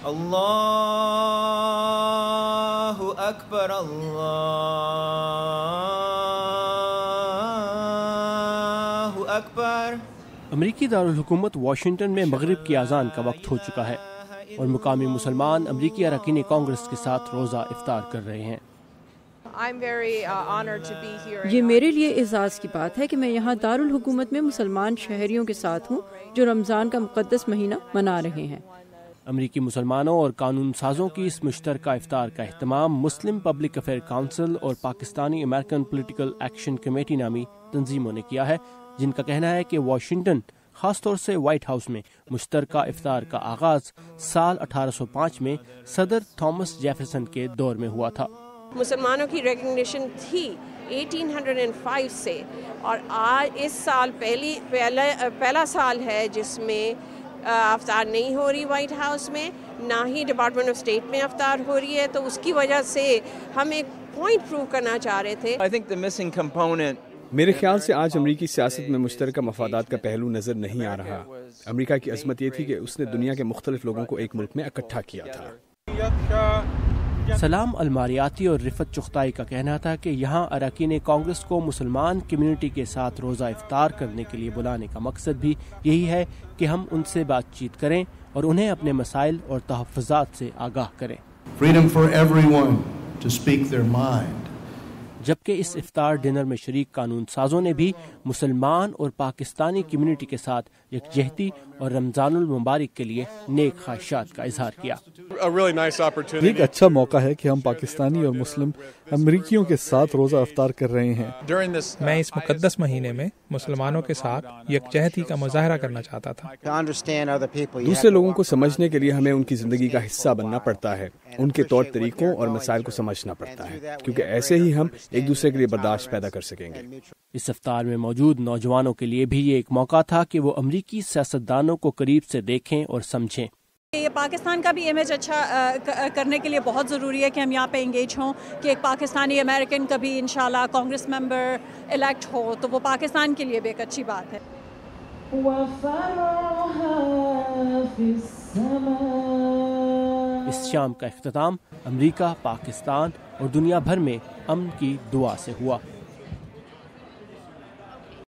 اللہ اکبر اللہ اکبر۔ امریکی دارالحکومت واشنگٹن میں مغرب کی اذان کا وقت ہو چکا ہے اور مقامی مسلمان امریکی اراکین کانگریس کے ساتھ روزہ افطار کر رہے ہیں۔ یہ میرے لیے اعزاز کی بات ہے کہ میں یہاں دارالحکومت میں مسلمان شہریوں کے ساتھ ہوں جو رمضان کا مقدس مہینہ منا رہے ہیں۔ امریکی مسلمانوں اور قانون سازوں کی اس مشترکہ افطار کا اہتمام مسلم پبلک افیئر کونسل اور Pakistani American political action committee نامی تنظیموں نے کیا ہے، جن کا کہنا ہے کہ واشنگٹن خاص طور سے وائٹ ہاؤس میں مشترکہ افطار کا آغاز سال 1805 میں صدر تھامس جیفرسن کے دور میں ہوا تھا۔ مسلمانوں کی ریکگنیشن تھی 1805 سے، اور آج اس سال پہلا سال ہے جس میں افطار نہیں ہو رہی وائٹ ہاؤس میں، نہ ہی ڈپارٹمنٹ آف اسٹیٹ میں افطار ہو رہی ہے، تو اس کی وجہ سے ہم ایک پوائنٹ پروو کرنا چاہ رہے تھے۔ میرے خیال سے آج امریکی سیاست میں مشترکہ مفادات کا پہلو نظر نہیں آ رہا۔ امریکہ کی عظمت یہ تھی کہ اس نے دنیا کے مختلف لوگوں کو ایک ملک میں اکٹھا کیا تھا۔ سلام الماریاتی اور رفت چغتائی کا کہنا تھا کہ یہاں اراکین کانگریس کو مسلمان کمیونٹی کے ساتھ روزہ افطار کرنے کے لیے بلانے کا مقصد بھی یہی ہے کہ ہم ان سے بات چیت کریں اور انہیں اپنے مسائل اور تحفظات سے آگاہ کریں۔ Freedom for everyone to speak their mind. جبکہ اس افطار ڈنر میں شریک قانون سازوں نے بھی مسلمان اور پاکستانی کمیونٹی کے ساتھ یکجہتی اور رمضان المبارک کے لیے نیک خواہشات کا اظہار کیا۔ ایک اچھا موقع ہے کہ ہم پاکستانی اور مسلم امریکیوں کے ساتھ روزہ افطار کر رہے ہیں۔ میں اس مقدس مہینے میں مسلمانوں کے ساتھ یکجہتی کا مظاہرہ کرنا چاہتا تھا۔ دوسرے لوگوں کو سمجھنے کے لیے ہمیں ان کی زندگی کا حصہ بننا پڑتا ہے، ان کے طور طریقوں اور مسائل کو سمجھنا پڑتا ہے، کیونکہ ایسے ہی ہم ایک دوسرے کے لیے برداشت پیدا کر سکیں گے۔ اس افطار میں موجود نوجوانوں کے لیے بھی یہ ایک موقع تھا کہ وہ امریکی سیاستدانوں کو قریب سے دیکھیں اور سمجھیں۔ یہ پاکستان کا بھی امیج اچھا کرنے کے لیے بہت ضروری ہے کہ ہم یہاں پہ انگیج ہوں، کہ ایک پاکستانی امریکن کبھی انشاءاللہ کانگریس ممبر الیکٹ ہو تو وہ پاکستان کے لیے بھی ایک اچھی بات ہے۔ اس شام کا اختتام امریکہ، پاکستان اور دنیا بھر میں امن کی دعا سے ہوا۔